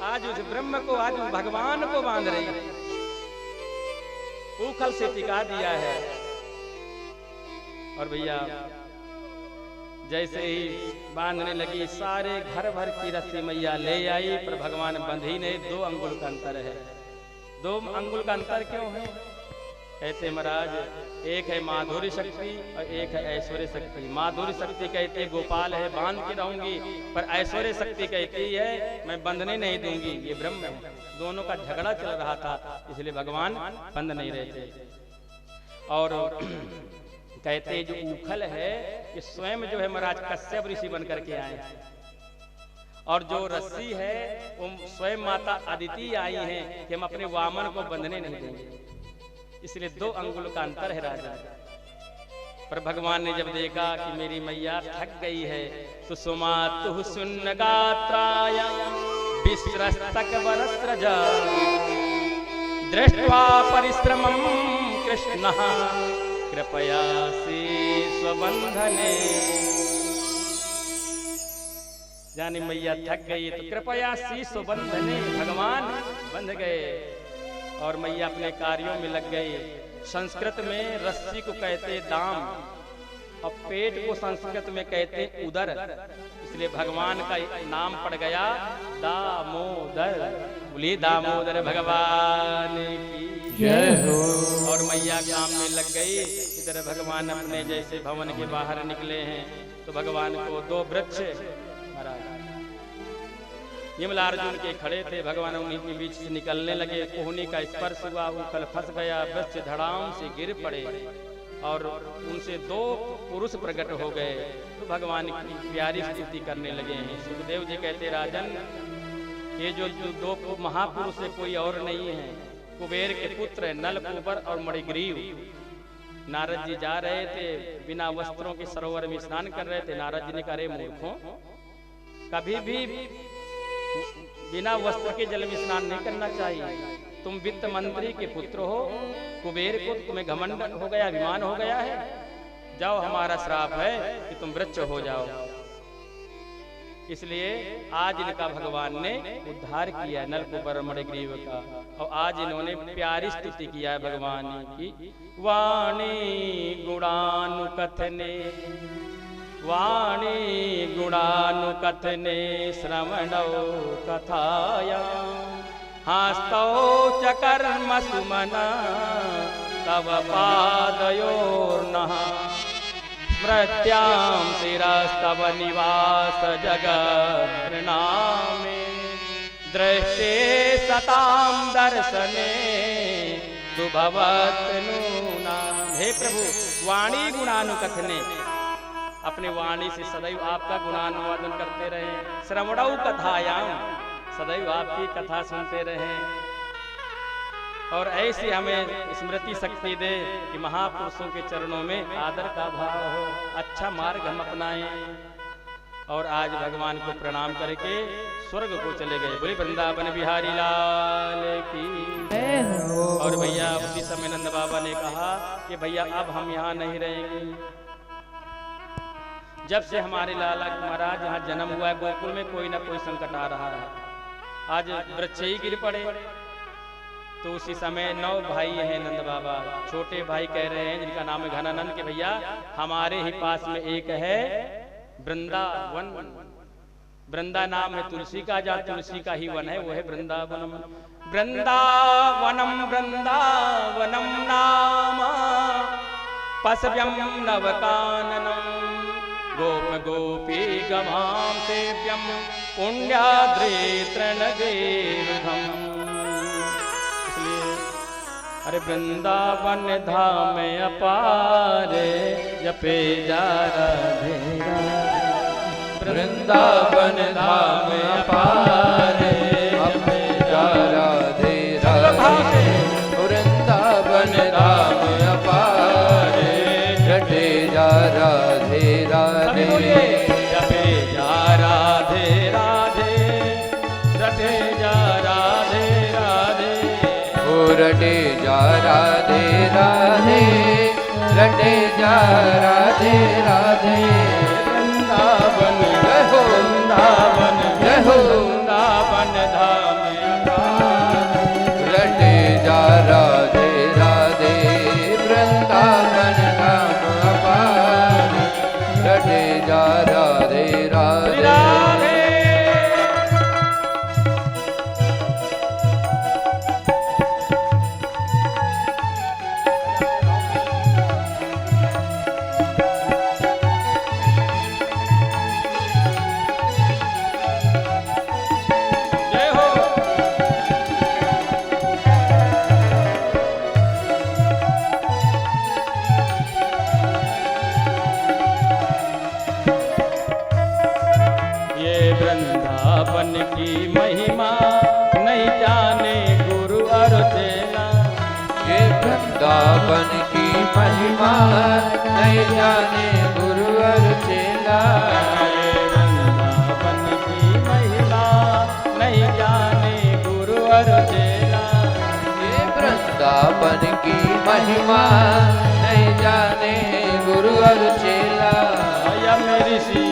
आज उस ब्रह्म को आज उस भगवान को बांध रही है, ऊखल से टिका दिया है। और भैया जैसे ही बांधने लगी सारे घर भर की रस्सी मैया ले आई, पर भगवान बंध ही नहीं। 2 अंगुल का अंतर है। 2 अंगुल का अंतर क्यों है? कहते महाराज एक है माधुरी शक्ति और एक है ऐश्वर्य शक्ति। माधुरी शक्ति कहते गोपाल है बांध के रहूंगी, पर ऐश्वर्य शक्ति कहती है मैं बंधने नहीं दूंगी, ये ब्रह्म है। दोनों का झगड़ा चल रहा था, इसलिए भगवान बंध नहीं रहे थे। और कहते जो ऊखल है कि स्वयं जो है महाराज कश्यप ऋषि बन करके आए, और जो रस्सी है वो स्वयं माता अदिति आई हैं कि हम अपने वामन को बंधने नहीं देंगे। इसलिए 2 अंगुल का अंतर है राजा। पर भगवान ने जब देखा कि मेरी मैया थक गई है तो सुमातु सुन्न गात्राय विस्रस्तक वरस्रजा दृष्ट्वा परिश्रमं कृष्णः कृपया से स्वबंधने। जानी मैया थक गई तो कृपया सी स्वबंधने, भगवान बंध गए और मैया अपने कार्यों में लग गई। संस्कृत में रस्सी को कहते दाम और पेट को संस्कृत में कहते उदर, इसलिए भगवान का नाम पड़ गया दामोदर। बोलिए दामोदर भगवान की
जय हो।
और मैया काम में लग गई। इधर भगवान अपने जैसे भवन के बाहर निकले हैं तो भगवान को 2 वृक्ष महाराज यमलार्जुन के खड़े थे, भगवान उन्हीं के बीच से निकलने लगे। कोहनी का स्पर्श हुआ, ऊखल फंस गया, वृक्ष धड़ाम से गिर पड़े और उनसे 2 पुरुष प्रकट हो गए। तो भगवान की प्यारी स्तुति करने लगे हैं। सुखदेव जी कहते राजन ये जो 2 महापुरुष है कोई और नहीं है, कुबेर के पुत्र है नल कुबर और मणिग्रीव। नारद जी जा रहे थे बिना वस्त्रों के सरोवर में स्नान कर रहे थे। नारद जी ने कहा अरे मूर्खों, कभी भी बिना वस्त्र के जल में स्नान नहीं करना चाहिए। तुम वित्त मंत्री के पुत्र हो, कुबेर को तुम्हें घमंड हो गया, अभिमान हो गया है, जाओ हमारा श्राप है कि तुम वृक्ष हो जाओ। इसलिए आज इनका भगवान ने उद्धार किया नल कुबर मणिग्रीव का, और आज इन्होंने प्यारी स्तुति किया है भगवान की। वाणी गुणानुकथने वाणी गुणानुकथने श्रवणौ कथाया हास्तौ च कर्म सुमना तव पादयोर्नः स्मृत्यां शिरस्तव निवास जगत् प्रणामे दृष्टे सतां दर्शने दुभवत् नूनाम्। हे प्रभु वाणी गुणानुकथने, अपनी वाणी से सदैव आपका गुणानुवादन करते रहें। श्रवणौ कथायाम, सदैव आपकी कथा सुनते रहें और ऐसी हमें स्मृति शक्ति दे कि महापुरुषों के चरणों में आदर का भाव हो, अच्छा मार्ग हम अपनाएं। और आज भगवान को प्रणाम करके स्वर्ग को चले गए। बोले वृंदावन बिहारी लाल की।
जय हो।
और भैया उसी समय नंद बाबा ने कहा कि भैया अब हम यहाँ नहीं रहेंगे। जब से हमारे लाला महाराज यहाँ जन्म हुआ है, गोकुल में कोई ना कोई संकट आ रहा है। आज वृक्ष ही गिर पड़े तो उसी समय 9 भाई हैं नंद बाबा। छोटे भाई कह रहे हैं जिनका नाम है घनानंद के भैया हमारे ही पास में एक है वृंदावन। वृंदा नाम है तुलसी का, जहाँ तुलसी का ही वन है वो है वृंदावनम। वृंदावनम वृंदावनम नाम पशव्यम नवकाननम गोप गोपी गमां सेव्यम पुण्याद्रेतृणगेरुधम। अरे वृंदावन धाम अपार जपे जा राधे राधे।
वृंदावन धाम अपार जपे जा राधे राधे। वृंदावन धाम अपार जपे जा राधे राधे।
जपे जा राधे राधे, रटे जा राधे राधे।
रटे जा राधे राधे, रटे जा राधे राधे।
वृंदावन
जय हो,
वृंदावन
जय हो।
वृंदावन धाम अपार।
रटे जा राधे राधे, वृंदावन धाम अपार। रटे जा राधे राधे।
राधे वृंदावन की महिमा नहीं जाने गुरु और चेला।
ये वृंदावन की महिमा नहीं जाने गुरु और चेला।
ये वृंदावन की महिमा नहीं जाने गुरु और चेला।
ये वृंदावन की महिमा नहीं जाने गुरु और चेला।
या मेरी सी,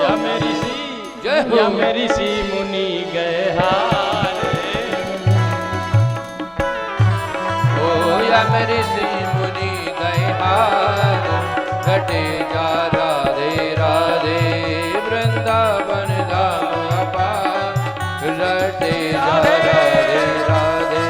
या मेरी सी,
जय हो।
या मेरी सी मुनि गए हारे।
ओ या मेरी सी मुनि गए हार। घटे जा राधे राधे, वृंदावन धाम अपार। रटे जा राधे राधे।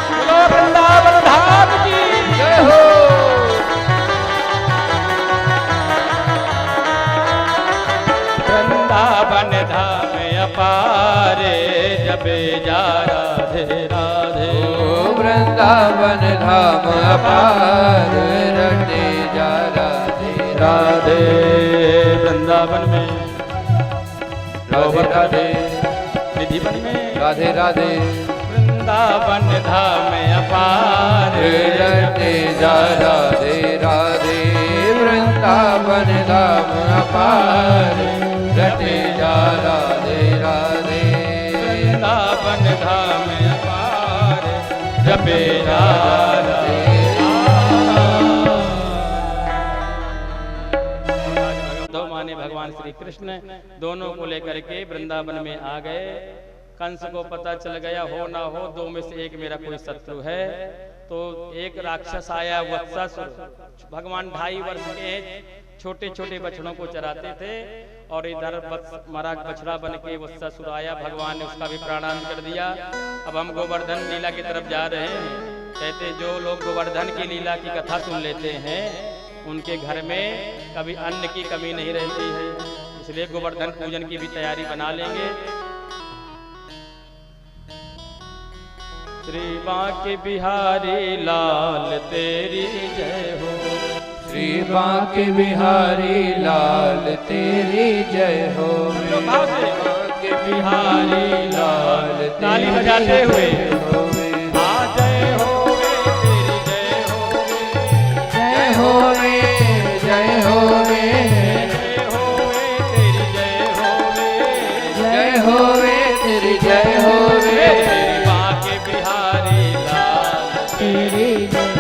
बोलो वृंदावन धाम की
जय हो।
वृंदावन धाम अपारे जबे जा राधे राधे।
ओ वृंदावन धाम अपार। रटे जा राधे
राधे वृंदावन में
राधे राधे
निधि वन में
राधे राधे।
वृंदावन धाम अपार
रटे जा राधे राधे, वृंदावन धाम अपार। रटे जा राधे राधे।
वृंदावन धाम अपार जपे जा राधे। दो माने भगवान श्री कृष्ण दोनों को लेकर के वृंदावन में आ गए। कंस को पता चल गया हो ना हो दो में से एक मेरा कोई शत्रु है। तो एक राक्षस आया वत्सासुर। भगवान 2.5 वर्ष के छोटे छोटे बछड़ों को चराते थे और इधर मरा बछड़ा बन के वत्सासुर आया। भगवान ने उसका भी प्राणांत कर दिया। अब हम गोवर्धन लीला की तरफ जा रहे हैं। कहते जो लोग गोवर्धन की लीला की कथा सुन लेते हैं उनके घर में कभी अन्न की कमी नहीं रहती है। इसलिए गोवर्धन पूजन की भी तैयारी बना लेंगे। श्री बांके बिहारी लाल तेरी जय हो,
श्री बांके बिहारी लाल तेरी जय हो, बांके बिहारी लाल
ताली बजाते हुए जय होवे तेरी
जय होवे, जय होवे, जय होवे तेरी जय होवे,
बांके बिहारी लाल
तेरी जय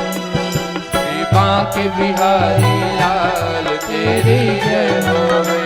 श्री बांके बिहारी लाल तेरी जय होवे।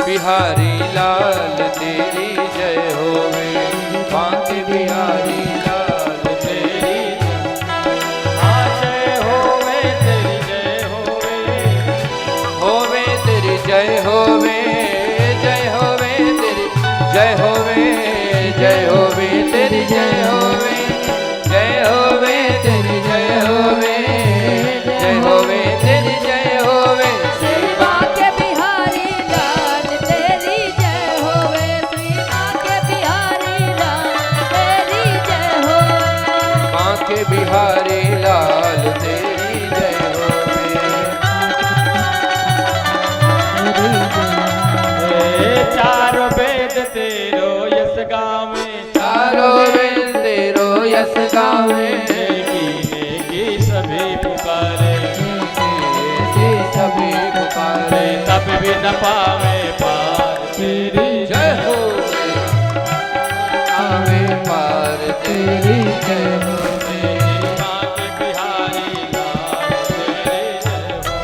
बिहारी लाल तेरी जय होवे, बांके बिहारी लाल तेरी
जय होवे तेरी जय
होवे तेरी जय होवे, जय होवे तेरी जय होवे, जय होवे तेरी जय होवे, जय होवे तेरी जय होवे, जय होवे तेरी जय होवे।
श्री बांके बिहारी लाल तेरी जय होवे, श्री बांके बिहारी लाल तेरी जय होवे,
बांके बिहारी लाल तेरी जय होवे।
चारों वेद तेरो यस गावे,
चारों वेद तेरो यस गावे,
की सभी पुकारे,
सभी पुकारे,
तब भी न पावे पार तेरी
जय हो आवे पार तेरी जय होवे।
बांके बिहारी लाल तेरी जय हो,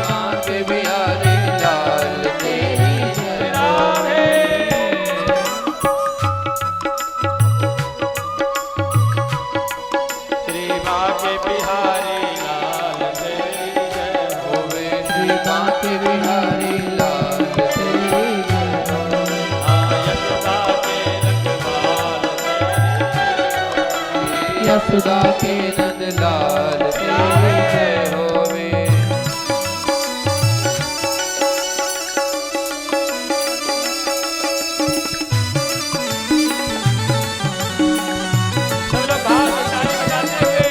बांके बिहारी लाल तेरी जय होवे।
श्री बांके बिहारी लाल तेरी जय हो,
होवे श्री बांके बिहारी लाल तेरी जय होवे।
यशोदा के रखवाल तेरी जय हो।
यशोदा के नंद लाल तेरी जय होवे।
सब लोग भाव से ताली बजाते हुए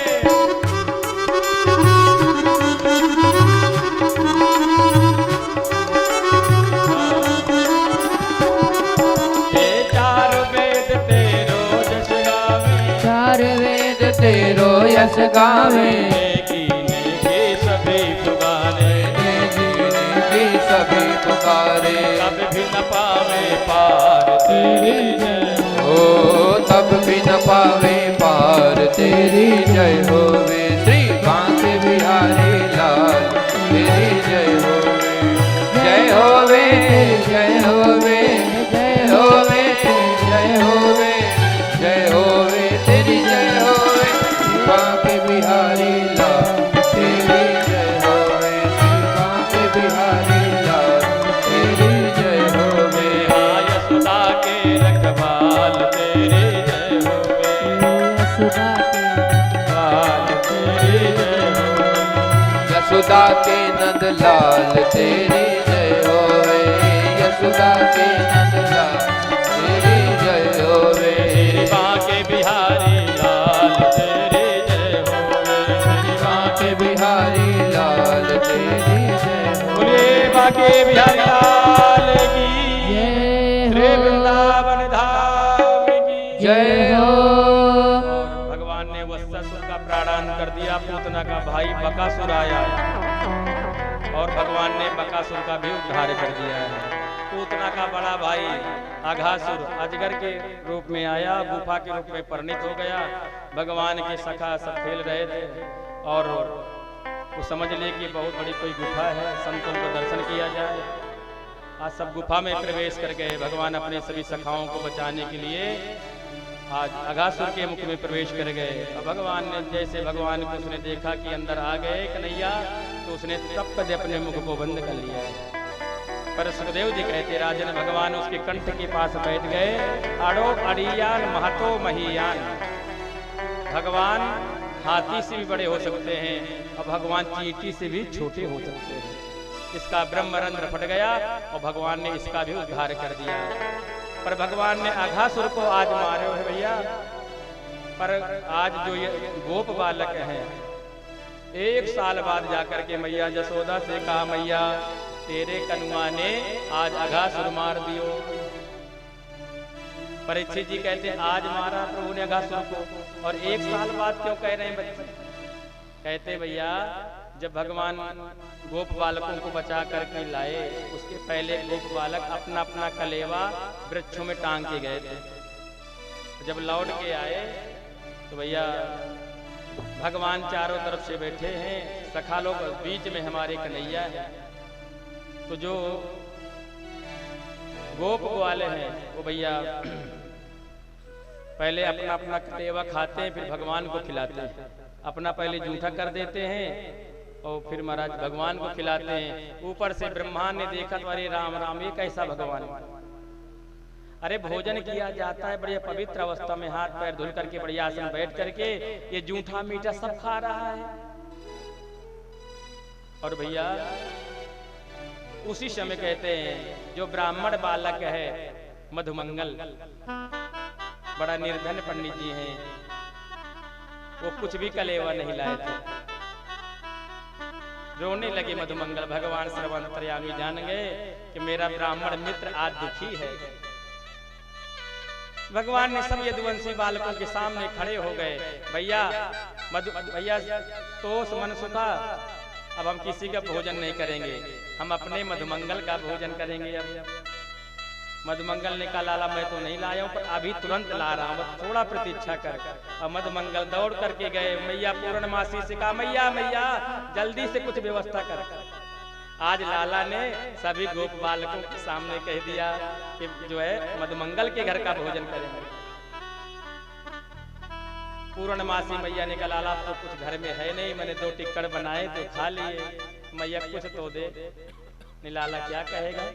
ये चार वेद तेरो जस गावे,
चार वेद
तेरो यश गावे,
कीने के सभी पुकारे,
जीने की सभी पुकारे,
तब भी न पावे पार तेरी जय हो।
ओ तब भी न पावे पार तेरी जय होवे। श्री बांके बिहारी लाल तेरी जय होवे, जय होवे, जय होवे, जय होवे, जय होवे, जय होवे तेरी जय होवे। श्री बांके बिहारी लाल तेरी जय होवे, श्री बांके बिहारी लाल तेरी जय होवे।
यशोदा के रखवाल तेरी जय हो,
यशोदा के
यशोदा के नंद लाल तेरी जय होवे, यशोदा के नंद लाल तेरी जय होवे।
श्री बांके बिहारी लाल तेरी जय हो, श्री
बांके बिहारी लाल तेरी जय होवे।
बोलिए बांके बिहारी लाल की
जय
श्री
हो,
वृंदावन धाम की
जय हो।
भगवान ने वत्ससुर का प्राणान कर दिया, पूतना का भाई बकासुर आया और भगवान ने बकासुर का भी उद्धार कर दिया है। पूतना का बड़ा भाई अघासुर अजगर के रूप में आया, गुफा के रूप में परिणित हो गया। भगवान के सखा सब खेल रहे थे और वो समझ लिए कि बहुत बड़ी कोई गुफा है, संतों को दर्शन किया जाए। आज सब गुफा में प्रवेश कर गए। भगवान अपने सभी सखाओं को बचाने के लिए आज अघासुर के मुख में प्रवेश कर गए। और भगवान ने जैसे भगवान को उसने देखा कि अंदर आ गए कन्हैया, तो उसने तब से अपने मुख को बंद कर लिया है। पर सुखदेव जी कहते राजन भगवान उसके कंठ के पास बैठ गए। अड़ो अड़ियान महतो महियान, भगवान हाथी से भी बड़े हो सकते हैं और भगवान चींटी से भी छोटे हो सकते हैं। इसका ब्रह्मरंध्र फट गया और भगवान ने इसका भी उद्धार कर दिया। पर भगवान ने अघासुर को आज मारे है भैया। पर आज जो ये गोप बालक हैं, 1 साल बाद जाकर के मैया यशोदा से कहा मैया तेरे कनुआ ने आज अघासुर मार दियो। परीक्षित जी कहते आज मारा प्रभु ने अघासुर को, और 1 साल बाद क्यों कह रहे हैं बच्चे? कहते भैया जब भगवान गोप बालकों को बचा करके लाए, उसके पहले गोप बालक अपना अपना कलेवा वृक्षों में टांग के गए थे। जब लौट के आए तो भैया भगवान चारों तरफ से बैठे हैं, सखा लोग बीच में हमारे कन्हैया है। तो जो गोप ग्वाले हैं वो भैया पहले अपना अपना कलेवा खाते हैं, फिर भगवान को खिलाते हैं। अपना पहले जूठा कर देते हैं और फिर महाराज भगवान को खिलाते हैं। ऊपर से ब्रह्मा ने देखा तो अरे राम राम ये कैसा भगवान। अरे भोजन किया जाता है बढ़िया पवित्र अवस्था में, हाथ पैर धुल करके बढ़िया आसन बैठ करके, ये जूठा मीठा सब खा रहा है। और भैया उसी समय कहते हैं जो ब्राह्मण बालक है मधुमंगल, बड़ा निर्धन पंडित जी हैं, वो कुछ भी कलेवा नहीं लाए थे। रोने लगे मधुमंगल। भगवान सर्वंतर्यामी जान गए कि मेरा ब्राह्मण मित्र आज दुखी है। भगवान ने सब यदुवंशी बालकों के सामने खड़े हो गए। भैया भैया तोष मन सुखा, अब हम किसी का भोजन नहीं करेंगे, हम अपने मधुमंगल का भोजन करेंगे। अब मधुमंगल ने कहा लाला मैं तो नहीं लाया हूँ, पर अभी तुरंत ला रहा हूँ, थोड़ा प्रतीक्षा कर। और मधुमंगल दौड़ करके गए। मैया पूर्णमासी से कहा मैया मैया जल्दी से कुछ व्यवस्था कर। आज लाला ने सभी गोप बालकों के सामने कह दिया कि जो है मधुमंगल के घर का भोजन करेंगे। पूर्णमासी मैया ने कहा लाला तो कुछ घर में है नहीं, मैंने 2 टिक्कड़ बनाए तो खा लिए, मैया कुछ तो दे। लाला क्या कहेगा?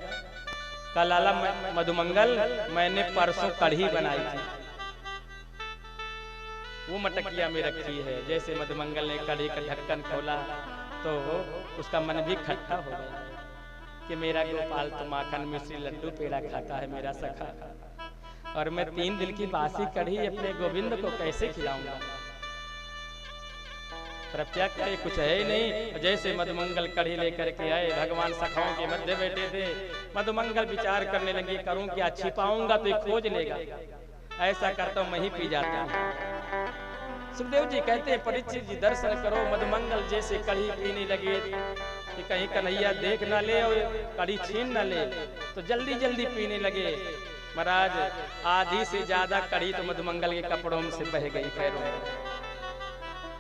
कहा लाला मधुमंगल मैंने परसों कढ़ी बनाई थी, वो मटकिया में रखी है। जैसे मधुमंगल ने कढ़ी का ढक्कन खोला तो उसका मन भी खट्टा हो गया कि मेरा गोपाल तो माखन मिश्री लड्डू पेड़ा खाता है मेरा सखा, और मैं 3 दिन की बासी कढ़ी अपने गोविंद को कैसे खिलाऊंगा। पर क्या करे, कुछ है ही नहीं। जैसे मधुमंगल कढ़ी लेकर के आए, भगवान सखाओं के मध्य बैठे थे। मधुमंगल विचार करने लगे करूं क्या, छिपाऊंगा तो ये खोज लेगा, ऐसा करता हूं मैं ही पी जाता हूं। सुखदेव जी कहते हैं परीक्षित जी दर्शन करो, मधुमंगल जैसे कढ़ी पीने लगे कि कहीं कन्हैया देख ना ले और कढ़ी छीन ना ले, तो जल्दी जल्दी पीने लगे। महाराज आधी से ज्यादा कढ़ी तो मधुमंगल के कपड़ों से बह गई पैरों में।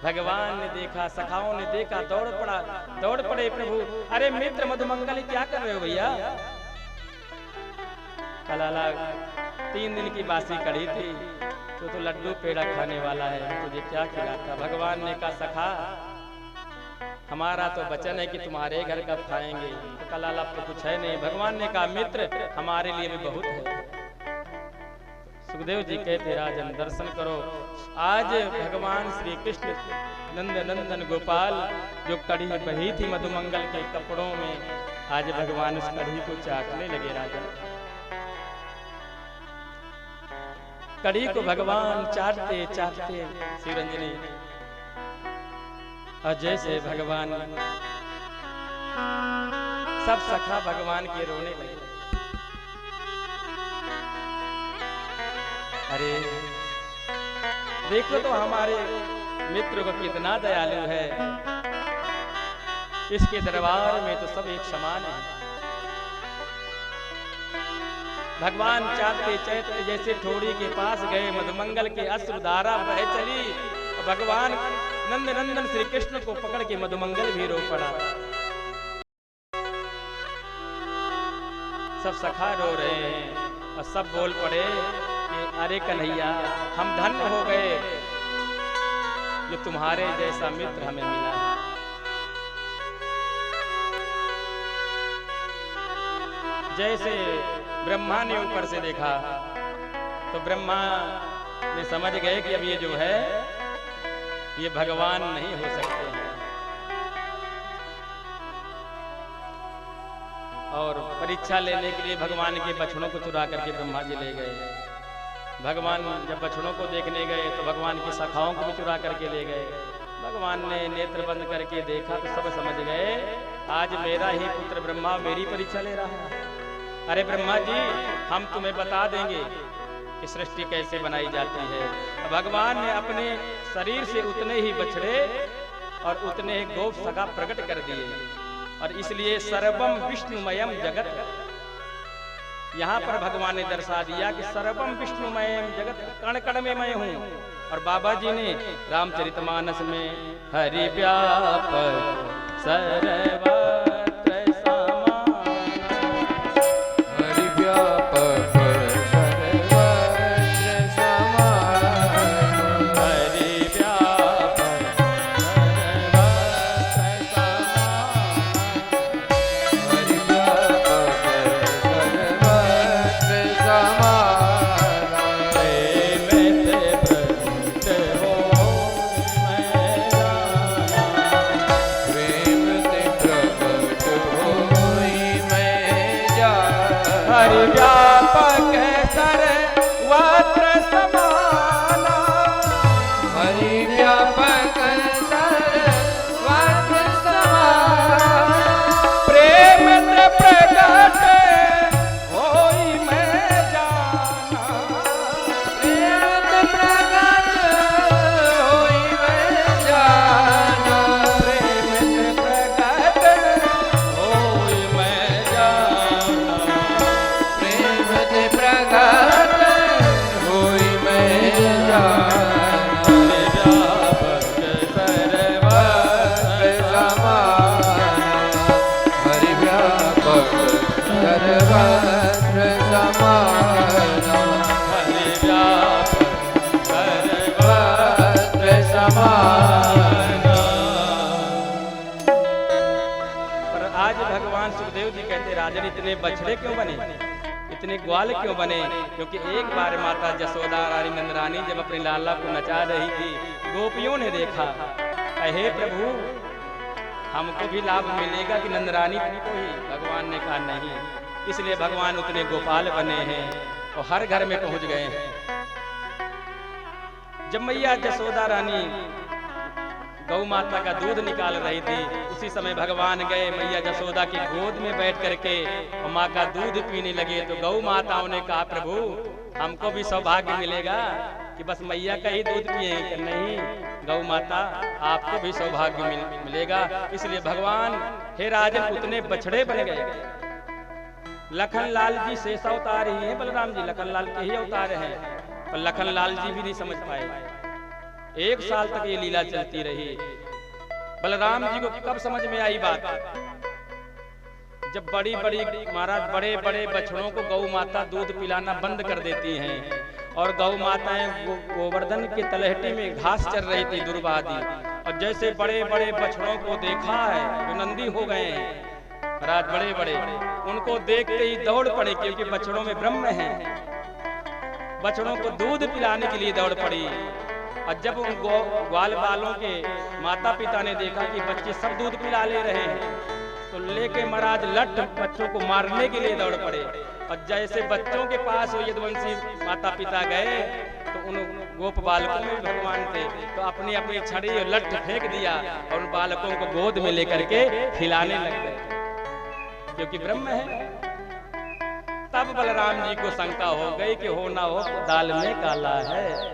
भगवान ने देखा, सखाओं ने देखा, दौड़ पड़े प्रभु। अरे मित्र मधुमंगल क्या कर रहे हो भैया? कलाला 3 दिन की बासी कढ़ी थी, तो लड्डू पेड़ा खाने वाला है, तुझे क्या खिलाता? भगवान ने कहा सखा हमारा तो वचन है कि तुम्हारे घर कब खाएंगे, तो कलाला तो कुछ है नहीं। भगवान ने कहा मित्र हमारे लिए भी बहुत है। सुखदेव जी कहते राजन दर्शन करो, आज भगवान श्री कृष्ण नंद नंदन गोपाल जो कढ़ी बही थी मधुमंगल के कपड़ों में, आज भगवान उस कढ़ी को चाटने लगे। राजन कढ़ी को भगवान चाटते चाटते शिवरंजनी, और जैसे भगवान सब सखा भगवान के रोने लगे। अरे देखो तो हमारे मित्र को कितना दयालु है, इसके दरबार में तो सब एक समान है। भगवान चाहते चैत्र जैसे ठोड़ी के पास गए, मधुमंगल के अश्रुधारा बह चली और भगवान नंद नंदन श्री कृष्ण को पकड़ के मधुमंगल भी रो पड़ा। सब सखा रो रहे हैं और सब बोल पड़े कि अरे कन्हैया, हम धन्य हो गए जो तुम्हारे जैसा मित्र हमें मिला है। जैसे ब्रह्मा ने ऊपर से देखा तो ब्रह्मा ने समझ गए कि अब ये जो है ये भगवान नहीं हो सकते हैं, और परीक्षा लेने के लिए भगवान के बछड़ों को चुरा करके ब्रह्मा जी ले गए। भगवान जब बछड़ों को देखने गए तो भगवान की शाखाओं को भी चुरा करके ले गए। भगवान ने नेत्र बंद करके देखा तो सब समझ गए आज मेरा ही पुत्र ब्रह्मा मेरी परीक्षा ले रहा है। अरे ब्रह्मा जी, हम तुम्हें बता देंगे कि सृष्टि कैसे बनाई जाती है। भगवान ने अपने शरीर से उतने ही बछड़े और उतने ही गोप सगा प्रकट कर दिए, और इसलिए सर्वम विष्णुमयम जगत, यहाँ पर भगवान ने दर्शा दिया कि सर्वम विष्णुमयम जगत, कण कण में मैं हूँ। और बाबा जी ने रामचरितमानस में हरि व्यापक सर्वत्र इतने बछड़े क्यों बने, इतने ग्वाल क्यों बने? क्योंकि एक बार माता जसोदा रानी नंद रानी जब अपने लाला को नचा रही थी, गोपियों ने देखा, हे प्रभु हमको भी लाभ मिलेगा कि नंद रानी को ही? भगवान ने कहा नहीं, इसलिए भगवान उतने गोपाल बने हैं और हर घर में पहुंच गए हैं। जब मैया जसोदा रानी गौ माता का दूध निकाल रही थी, उसी समय भगवान गए मैया जसोदा की गोद में बैठ करके और माँ का दूध पीने लगे। तो गौ माताओं ने कहा प्रभु हमको भी सौभाग्य मिलेगा कि बस मैया का ही दूध पिए? कि नहीं गौ माता, आपको भी सौभाग्य मिलेगा। इसलिए भगवान हे राजन उतने बछड़े बन गए। लखन लाल जी शेष अवतार ही है, बलराम जी लखन लाल के ही अवतार हैं, पर लखन लाल जी भी नहीं समझ पाए। 1 साल तक ये लीला चलती रही। बलराम जी को कब समझ में आई बात? जब बड़ी बड़ी महाराज बड़े बड़े बछड़ों को गौ माता दूध पिलाना बंद कर देती हैं और गौ माताएं गोवर्धन के तलहटी में घास चर रही थी दुर्वादी, और जैसे बड़े बड़े बछड़ों को देखा है जो नंदी हो गए हैं महाराज बड़े बड़े, उनको देखते ही दौड़ पड़े क्योंकि बछड़ों में ब्रह्म है। बछड़ों को दूध पिलाने के लिए दौड़ पड़ी। और जब उन ग्वाल बालों के माता पिता ने देखा कि बच्चे सब दूध पिला ले रहे हैं, तो लेके महाराज लट बच्चों को मारने के लिए दौड़ पड़े। और जैसे बच्चों के पास यदुवंशी माता पिता गए तो उन गोप बालकों में भगवान थे, तो अपनी अपनी छड़ी और लट फेंक दिया और उन बालकों को गोद में लेकर के खिलाने लग गए क्योंकि ब्रह्म है। तब बलराम जी को शंका हो गई कि हो ना हो दाल में काला है।